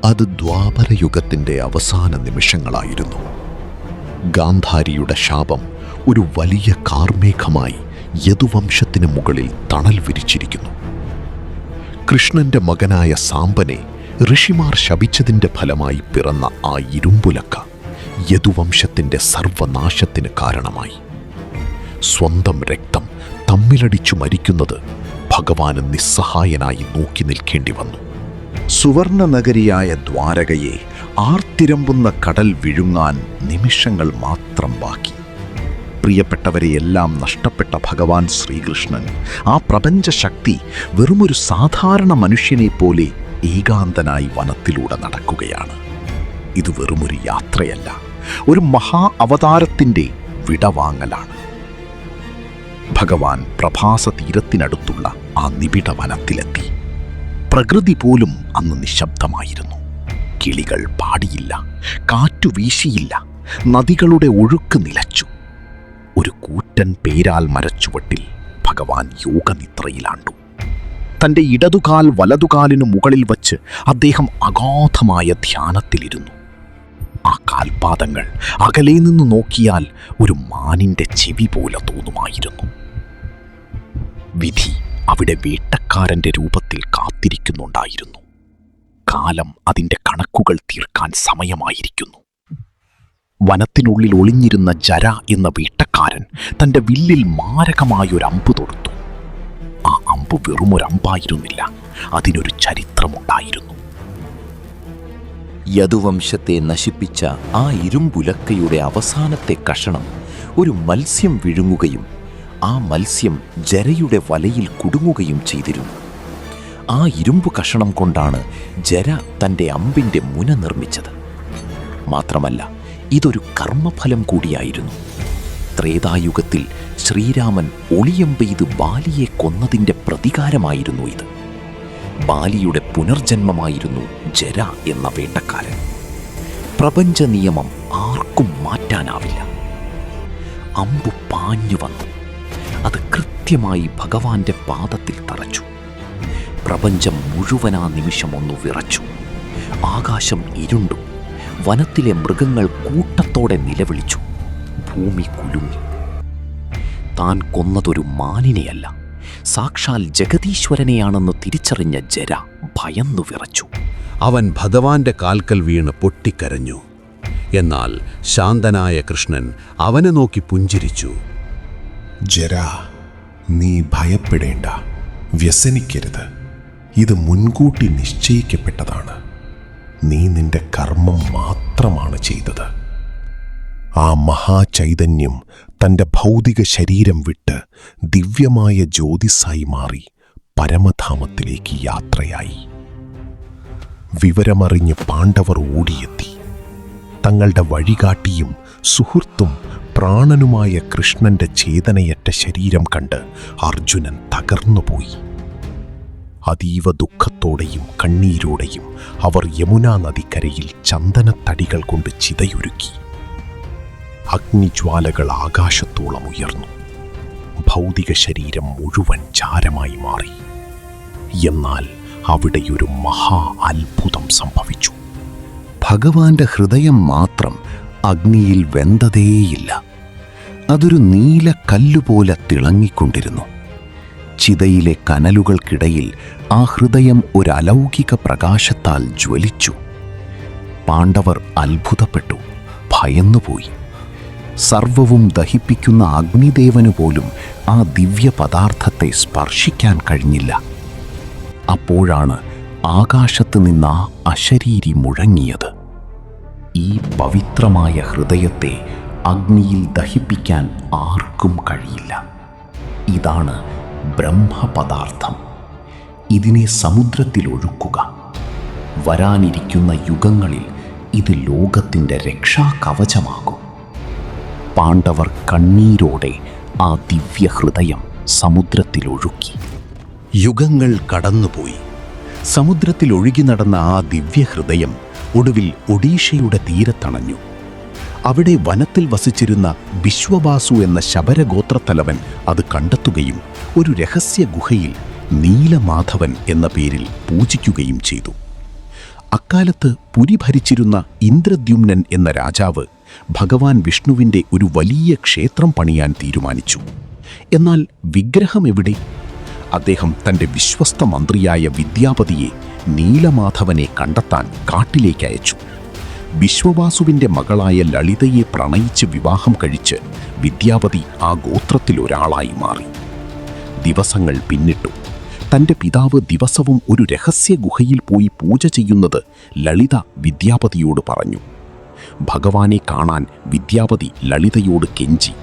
അത് ദ്വാപരയുഗത്തിൻ്റെ അവസാന നിമിഷങ്ങളായിരുന്നു. ഗാന്ധാരിയുടെ ശാപം ഒരു വലിയ കാർമേഘമായി യദുവംശത്തിന് മുകളിൽ തണൽ വിരിച്ചിരിക്കുന്നു. കൃഷ്ണന്റെ മകനായ സാമ്പനെ ഋഷിമാർ ശപിച്ചതിൻ്റെ ഫലമായി പിറന്ന ആ ഇരുമ്പുലക്ക യദുവംശത്തിൻ്റെ സർവനാശത്തിന് കാരണമായി. സ്വന്തം രക്തം തമ്മിലടിച്ചു മരിക്കുന്നത് ഭഗവാന് നിസ്സഹായനായി നോക്കി നിൽക്കേണ്ടി വന്നു. സുവർണ നഗരിയായ ദ്വാരകയെ ആർത്തിരമ്പുന്ന കടൽ വിഴുങ്ങാൻ നിമിഷങ്ങൾ മാത്രം ബാക്കി. പ്രിയപ്പെട്ടവരെയെല്ലാം നഷ്ടപ്പെട്ട ഭഗവാൻ ശ്രീകൃഷ്ണൻ ആ പ്രപഞ്ചശക്തി വെറുമൊരു സാധാരണ മനുഷ്യനെ പോലെ ഏകാന്തനായി വനത്തിലൂടെ നടക്കുകയാണ്. ഇത് വെറുമൊരു യാത്രയല്ല, ഒരു മഹാ അവതാരത്തിൻ്റെ വിടവാങ്ങലാണ്. ഭഗവാൻ പ്രഭാസ തീരത്തിനടുത്തുള്ള ആ നിബിഡ വനത്തിലെത്തി. പ്രകൃതി പോലും അന്ന് നിശബ്ദമായിരുന്നു. കിളികൾ പാടിയില്ല, കാറ്റു വീശിയില്ല, നദികളുടെ ഒഴുക്ക് നിലച്ചു. ഒരു കൂറ്റൻ പേരാൽ മരച്ചുവട്ടിൽ ഭഗവാൻ യോഗനിദ്രയിലാണ്ടു. തൻ്റെ ഇടതുകാൽ വലതുകാലിനു മുകളിൽ വച്ച് അദ്ദേഹം അഗാധമായ ധ്യാനത്തിലിരുന്നു. ആ കാൽപാദങ്ങൾ അകലെ നിന്ന് നോക്കിയാൽ ഒരു മാനിൻ്റെ ചെവി പോലെ തോന്നുമായിരുന്നു. വിധി അവിടെ വേട്ടക്കാരൻ്റെ രൂപത്തിൽ കാത്തിരിക്കുന്നുണ്ടായിരുന്നു. കാലം അതിൻ്റെ കണക്കുകൾ തീർക്കാൻ സമയമായിരിക്കുന്നു. വനത്തിനുള്ളിൽ ഒളിഞ്ഞിരുന്ന ജര എന്ന വേട്ടക്കാരൻ തൻ്റെ വില്ലിൽ മാരകമായൊരമ്പ് തൊടുത്തു. ആ അമ്പ് വെറുമൊരമ്പായിരുന്നില്ല, അതിനൊരു ചരിത്രമുണ്ടായിരുന്നു. യദുവംശത്തെ നശിപ്പിച്ച ആ ഇരുമ്പുലക്കയുടെ അവസാനത്തെ കഷണം ഒരു മത്സ്യം വിഴുങ്ങുകയും ആ മത്സ്യം ജരയുടെ വലയിൽ കുടുങ്ങുകയും ചെയ്തിരുന്നു. ആ ഇരുമ്പു കഷണം കൊണ്ടാണ് ജര തൻ്റെ അമ്പിൻ്റെ മുന നിർമ്മിച്ചത്. മാത്രമല്ല, ഇതൊരു കർമ്മഫലം കൂടിയായിരുന്നു. ത്രേതായുഗത്തിൽ ശ്രീരാമൻ ഒളിയമ്പെയ്ത് ബാലിയെ കൊന്നതിൻ്റെ പ്രതികാരമായിരുന്നു ഇത്. ബാലിയുടെ പുനർജന്മമായിരുന്നു ജര എന്ന വേട്ടക്കാരൻ. പ്രപഞ്ച നിയമം ആർക്കും മാറ്റാനാവില്ല. അമ്പു പാഞ്ഞു വന്നു. അത് കൃത്യമായി ഭഗവാന്റെ പാദത്തിൽ തറച്ചു. പ്രപഞ്ചം മുഴുവൻ ആ നിമിഷം ഒന്ന് വിറച്ചു. ആകാശം ഇരുണ്ടു. വനത്തിലെ മൃഗങ്ങൾ കൂട്ടത്തോടെ നിലവിളിച്ചു. ഭൂമി കുലുങ്ങി. താൻ കൊന്നതൊരു മാനിനെയല്ല, സാക്ഷാൽ ജഗതീശ്വരനെയാണെന്ന് തിരിച്ചറിഞ്ഞ ജര ഭയന്നു വിറച്ചു. അവൻ ഭഗവാന്റെ കാൽക്കൽ വീണ് പൊട്ടിക്കരഞ്ഞു. എന്നാൽ ശാന്തനായ കൃഷ്ണൻ അവനെ നോക്കി പുഞ്ചിരിച്ചു. ജര, നീ ഭയപ്പെടേണ്ട, വ്യസനിക്കരുത്. ഇത് മുൻകൂട്ടി നിശ്ചയിക്കപ്പെട്ടതാണ്. നീ നിന്റെ കർമ്മം മാത്രമാണ് ചെയ്തത്. ആ മഹാചൈതന്യം തൻ്റെ ഭൗതിക ശരീരം വിട്ട് ദിവ്യമായ ജ്യോതിസായി മാറി പരമധാമത്തിലേക്ക് യാത്രയായി. വിവരമറിഞ്ഞ് പാണ്ഡവർ ഓടിയെത്തി. തങ്ങളുടെ വഴികാട്ടിയും സുഹൃത്തും പ്രാണനുമായ കൃഷ്ണന്റെ ചേതനയറ്റ ശരീരം കണ്ട് അർജുനൻ തകർന്നുപോയി. അതീവ ദുഃഖത്തോടെയും കണ്ണീരോടെയും അവർ യമുനാ നദിക്കരയിൽ ചന്ദനത്തടികൾ കൊണ്ട് ചിതയൊരുക്കി. അഗ്നിജ്വാലകൾ ആകാശത്തോളം ഉയർന്നു. ഭൗതിക ശരീരം മുഴുവൻ ചാരമായി മാറി. എന്നാൽ അവിടെയൊരു മഹാ അത്ഭുതം സംഭവിച്ചു. ഭഗവാന്റെ ഹൃദയം മാത്രം അഗ്നിയിൽ വെന്തതേയില്ല. അതൊരു നീല കല്ലുപോലെ തിളങ്ങിക്കൊണ്ടിരുന്നു. ചിതയിലെ കനലുകൾക്കിടയിൽ ആ ഹൃദയം ഒരു അലൗകിക പ്രകാശത്താൽ ജ്വലിച്ചു. പാണ്ഡവർ അത്ഭുതപ്പെട്ടു, ഭയന്നുപോയി. സർവവും ദഹിപ്പിക്കുന്ന അഗ്നിദേവനു പോലും ആ ദിവ്യ പദാർത്ഥത്തെ സ്പർശിക്കാൻ കഴിഞ്ഞില്ല. അപ്പോഴാണ് ആകാശത്ത് നിന്ന് ആ അശരീരി മുഴങ്ങിയത്. ഈ പവിത്രമായ ഹൃദയത്തെ അഗ്നിയിൽ ദഹിപ്പിക്കാൻ ആർക്കും കഴിയില്ല. ഇതാണ് ബ്രഹ്മപദാർത്ഥം. ഇതിനെ സമുദ്രത്തിൽ ഒഴുക്കുക. വരാനിരിക്കുന്ന യുഗങ്ങളിൽ ഇത് ലോകത്തിൻ്റെ രക്ഷാകവചമാകും. പാണ്ഡവർ കണ്ണീരോടെ ആ ദിവ്യഹൃദയം സമുദ്രത്തിലൊഴുക്കി. യുഗങ്ങൾ കടന്നുപോയി. സമുദ്രത്തിൽ ഒഴുകി നടന്ന ആ ദിവ്യഹൃദയം ഒടുവിൽ ഒഡീഷയുടെ തീരത്തണഞ്ഞു. അവിടെ വനത്തിൽ വസിച്ചിരുന്ന ബിശ്വവാസു എന്ന ശബരഗോത്രത്തലവൻ അത് കണ്ടെത്തുകയും ഒരു രഹസ്യ ഗുഹയിൽ നീലമാധവൻ എന്ന പേരിൽ പൂജിക്കുകയും ചെയ്തു. അക്കാലത്ത് പുരി ഭരിച്ചിരുന്ന ഇന്ദ്രദ്യുമ്നൻ എന്ന രാജാവ് ഭഗവാൻ വിഷ്ണുവിൻ്റെ ഒരു വലിയ ക്ഷേത്രം പണിയാൻ തീരുമാനിച്ചു. എന്നാൽ വിഗ്രഹം എവിടെ? അദ്ദേഹം തൻ്റെ വിശ്വസ്ത മന്ത്രിയായ വിദ്യാപതിയെ നീലമാധവനെ കണ്ടെത്താൻ കാട്ടിലേക്ക് അയച്ചു. വിശ്വവാസുവിൻ്റെ മകളായ ലളിതയെ പ്രണയിച്ച് വിവാഹം കഴിച്ച് വിദ്യാപതി ആ ഗോത്രത്തിലൊരാളായി മാറി. ദിവസങ്ങൾ പിന്നിട്ടു. തൻ്റെ പിതാവ് ദിവസവും ഒരു രഹസ്യ ഗുഹയിൽ പോയി പൂജ ചെയ്യുന്നത് ലളിത വിദ്യാപതിയോട് പറഞ്ഞു. ഭഗവാനെ കാണാൻ വിദ്യാപതി ലളിതയോട് കെഞ്ചി.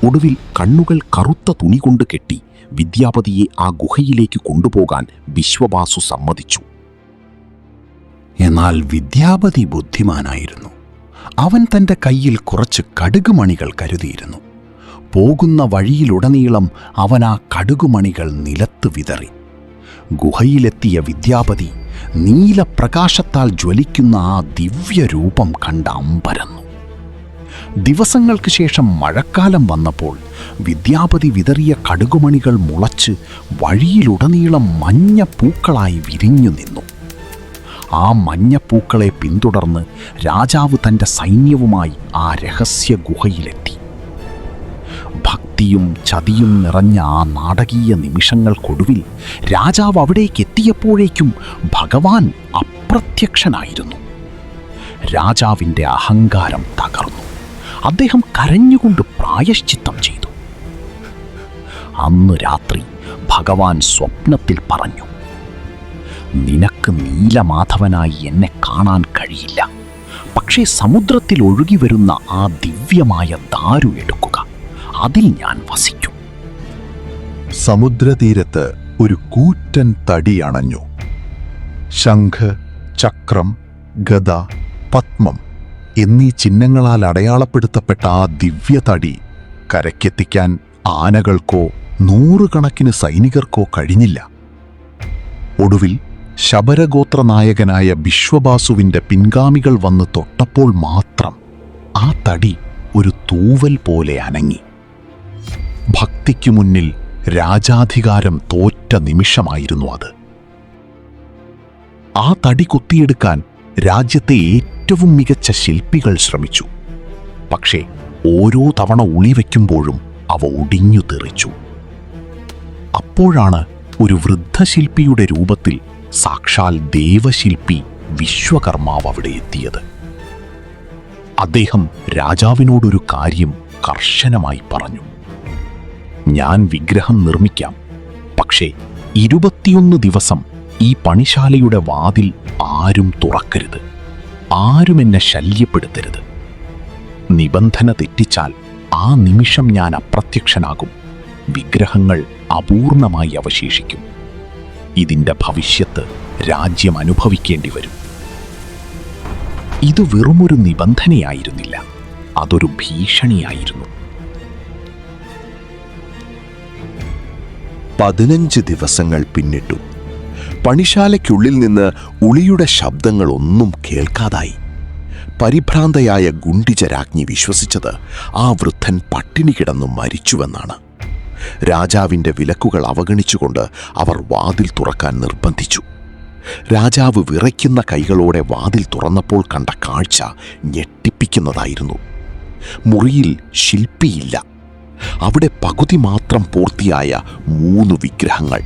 ഒടുവിൽ കണ്ണുകൾ കറുത്ത തുണി കൊണ്ട് കെട്ടി വിദ്യാപതിയെ ആ ഗുഹയിലേക്ക് കൊണ്ടുപോകാൻ വിശ്വവാസു സമ്മതിച്ചു. എന്നാൽ വിദ്യാപതി ബുദ്ധിമാനായിരുന്നു. അവൻ തൻ്റെ കയ്യിൽ കുറച്ച് കടുകുമണികൾ കരുതിയിരുന്നു. പോകുന്ന വഴിയിലുടനീളം അവൻ ആ കടുകുമണികൾ നിലത്ത് വിതറി. ഗുഹയിലെത്തിയ വിദ്യാപതി നീലപ്രകാശത്താൽ ജ്വലിക്കുന്ന ആ ദിവ്യരൂപം കണ്ട് അമ്പരന്നു. ദിവസങ്ങൾക്ക് ശേഷം മഴക്കാലം വന്നപ്പോൾ വിദ്യാപതി വിതറിയ കടുകുമണികൾ മുളച്ച് വഴിയിലുടനീളം മഞ്ഞ പൂക്കളായി വിരിഞ്ഞു നിന്നു. ആ മഞ്ഞപ്പൂക്കളെ പിന്തുടർന്ന് രാജാവ് തൻ്റെ സൈന്യവുമായി ആ രഹസ്യ ഗുഹയിലെത്തി. ഭക്തിയും ചതിയും നിറഞ്ഞ ആ നാടകീയ നിമിഷങ്ങൾക്കൊടുവിൽ രാജാവ് അവിടേക്ക് എത്തിയപ്പോഴേക്കും ഭഗവാൻ അപ്രത്യക്ഷനായിരുന്നു. രാജാവിൻ്റെ അഹങ്കാരം തകർന്നു. അദ്ദേഹം കരഞ്ഞുകൊണ്ട് പ്രായശ്ചിത്തം ചെയ്തു. അന്ന് രാത്രി ഭഗവാൻ സ്വപ്നത്തിൽ പറഞ്ഞു, നിനക്ക് നീലമാധവനായി എന്നെ കാണാൻ കഴിയില്ല. പക്ഷേ സമുദ്രത്തിൽ ഒഴുകി വരുന്ന ആ ദിവ്യമായ ദാരു എടുക്കുക, അതിൽ ഞാൻ വസിക്കും. സമുദ്രതീരത്ത് ഒരു കൂറ്റൻ തടി അണഞ്ഞു. ശംഖ്, ചക്രം, ഗദ, പത്മം എന്നീ ചിഹ്നങ്ങളാൽ അടയാളപ്പെടുത്തപ്പെട്ട ആ ദിവ്യതടി കരയ്ക്കെത്തിക്കാൻ ആനകൾക്കോ നൂറുകണക്കിന് സൈനികർക്കോ കഴിഞ്ഞില്ല. ഒടുവിൽ ശബരഗോത്ര നായകനായ വിശ്വവാസുവിൻ്റെ പിൻഗാമികൾ വന്ന് തൊട്ടപ്പോൾ മാത്രം ആ തടി ഒരു തൂവൽ പോലെ അനങ്ങി. ഭക്തിക്കു മുന്നിൽ രാജാധികാരം തോറ്റ നിമിഷമായിരുന്നു അത്. ആ തടി കൊത്തിയെടുക്കാൻ രാജ്യത്തെ ഏറ്റവും മികച്ച ശില്പികൾ ശ്രമിച്ചു. പക്ഷേ ഓരോ തവണ ഉളിവെക്കുമ്പോഴും അവ ഒടിഞ്ഞു തെറിച്ചു. അപ്പോഴാണ് ഒരു വൃദ്ധശില്പിയുടെ രൂപത്തിൽ സാക്ഷാൽ ദേവശില്പി വിശ്വകർമാവ് അവിടെ എത്തിയത്. അദ്ദേഹം രാജാവിനോടൊരു കാര്യം കർശനമായി പറഞ്ഞു. ഞാൻ വിഗ്രഹം നിർമ്മിക്കാം, പക്ഷേ 21 ദിവസം ഈ പണിശാലയുടെ വാതിൽ ആരും തുറക്കരുത്. ആരും എന്നെ ശല്യപ്പെടുത്തരുത്. നിബന്ധന തെറ്റിച്ചാൽ ആ നിമിഷം ഞാൻ അപ്രത്യക്ഷനാകും. വിഗ്രഹങ്ങൾ അപൂർണമായി അവശേഷിക്കും. ഇതിൻ്റെ ഭവിഷ്യത്ത് രാജ്യം അനുഭവിക്കേണ്ടി വരും. ഇത് വെറുമൊരു നിബന്ധനയായിരുന്നില്ല, അതൊരു ഭീഷണിയായിരുന്നു. 15 ദിവസങ്ങൾ പിന്നിട്ടു. പണിശാലയ്ക്കുള്ളിൽ നിന്ന് ഉളിയുടെ ശബ്ദങ്ങളൊന്നും കേൾക്കാതായി. പരിഭ്രാന്തയായ ഗുണ്ടിചരാജ്ഞി വിശ്വസിച്ചത് ആ വൃദ്ധൻ പട്ടിണി കിടന്നു മരിച്ചുവെന്നാണ്. രാജാവിൻ്റെ വിലക്കുകൾ അവഗണിച്ചുകൊണ്ട് അവർ വാതിൽ തുറക്കാൻ നിർബന്ധിച്ചു. രാജാവ് വിറയ്ക്കുന്ന കൈകളോടെ വാതിൽ തുറന്നപ്പോൾ കണ്ട കാഴ്ച ഞെട്ടിപ്പിക്കുന്നതായിരുന്നു. മുറിയിൽ ശില്പിയില്ല. അവിടെ പകുതി മാത്രം പൂർത്തിയായ 3 വിഗ്രഹങ്ങൾ: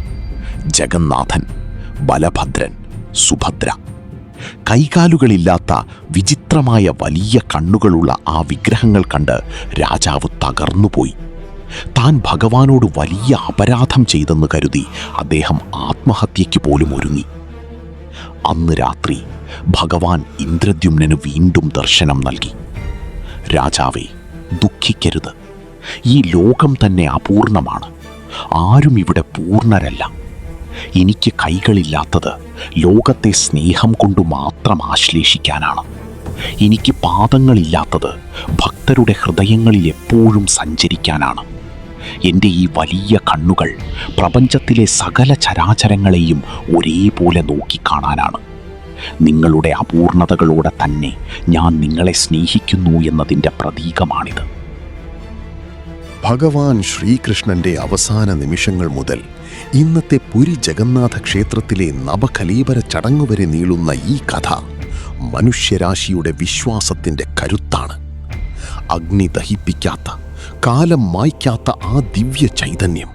ജഗന്നാഥൻ, ബലഭദ്രൻ, സുഭദ്ര. കൈകാലുകളില്ലാത്ത വിചിത്രമായ വലിയ കണ്ണുകളുള്ള ആ വിഗ്രഹങ്ങൾ കണ്ട് രാജാവ് തകർന്നുപോയി. താൻ ഭഗവാനോട് വലിയ അപരാധം ചെയ്തെന്ന് കരുതി അദ്ദേഹം ആത്മഹത്യയ്ക്ക് പോലും ഒരുങ്ങി. അന്ന് രാത്രി ഭഗവാൻ ഇന്ദ്രദ്യുമ്നന് വീണ്ടും ദർശനം നൽകി. രാജാവേ, ദുഃഖിക്കരുത്. ഈ ലോകം തന്നെ അപൂർണമാണ്. ആരും ഇവിടെ പൂർണ്ണരല്ല. എനിക്ക് കൈകളില്ലാത്തത് ലോകത്തെ സ്നേഹം കൊണ്ട് മാത്രം ആശ്ലേഷിക്കാനാണ്. എനിക്ക് പാദങ്ങളില്ലാത്തത് ഭക്തരുടെ ഹൃദയങ്ങളിൽ എപ്പോഴും സഞ്ചരിക്കാനാണ്. എൻ്റെ ഈ വലിയ കണ്ണുകൾ പ്രപഞ്ചത്തിലെ സകല ചരാചരങ്ങളെയും ഒരേപോലെ നോക്കിക്കാണാനാണ്. നിങ്ങളുടെ അപൂർണതകളോടെ തന്നെ ഞാൻ നിങ്ങളെ സ്നേഹിക്കുന്നു എന്നതിൻ്റെ പ്രതീകമാണിത്. ഭഗവാൻ ശ്രീകൃഷ്ണന്റെ അവസാന നിമിഷങ്ങൾ മുതൽ ഇന്നത്തെ പുരി ജഗന്നാഥ ക്ഷേത്രത്തിലെ നവകലീബര ചടങ്ങുവരെ നീളുന്ന ഈ കഥ മനുഷ്യരാശിയുടെ വിശ്വാസത്തിന്റെ കരുത്താണ്. അഗ്നി ദഹിപ്പിക്കാത്ത, കാലം മായ്ക്കാത്ത ആ ദിവ്യ ചൈതന്യം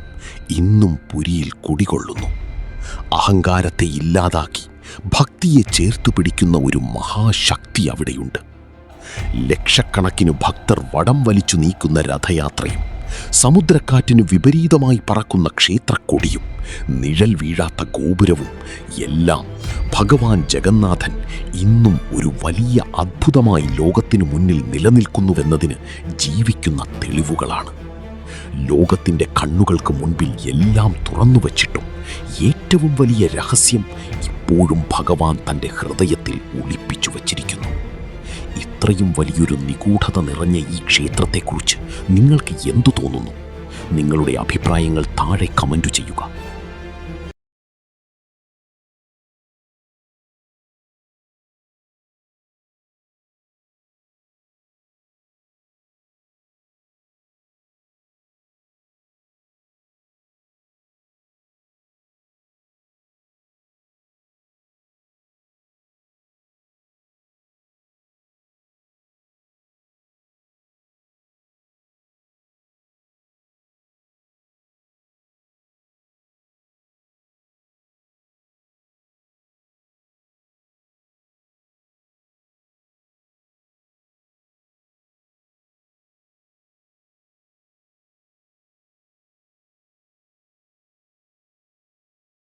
ഇന്നും പുരിയിൽ കുടികൊള്ളുന്നു. അഹങ്കാരത്തെ ഇല്ലാതാക്കി ഭക്തിയെ ചേർത്തു പിടിക്കുന്ന ഒരു മഹാശക്തി അവിടെയുണ്ട്. ലക്ഷക്കണക്കിന് ഭക്തർ വടം വലിച്ചു നീക്കുന്ന രഥയാത്രയും, സമുദ്രക്കാറ്റിനു വിപരീതമായി പറക്കുന്ന ക്ഷേത്രക്കൊടിയും, നിഴൽ വീഴാത്ത ഗോപുരവും എല്ലാം ഭഗവാൻ ജഗന്നാഥൻ ഇന്നും ഒരു വലിയ അദ്ഭുതമായി ലോകത്തിനു മുന്നിൽ നിലനിൽക്കുന്നുവെന്നതിന് ജീവിക്കുന്ന തെളിവുകളാണ്. ലോകത്തിൻ്റെ കണ്ണുകൾക്ക് മുൻപിൽ എല്ലാം തുറന്നു വച്ചിട്ടും ഏറ്റവും വലിയ രഹസ്യം ഇപ്പോഴും ഭഗവാൻ തൻ്റെ ഹൃദയത്തിൽ ഒളിപ്പിച്ചു വച്ചിരിക്കുന്നു. ഇത്രയും വലിയൊരു നിഗൂഢത നിറഞ്ഞ ഈ ക്ഷേത്രത്തെക്കുറിച്ച് നിങ്ങൾക്ക് എന്തു തോന്നുന്നു? നിങ്ങളുടെ അഭിപ്രായങ്ങൾ താഴെ കമൻ്റ് ചെയ്യുക.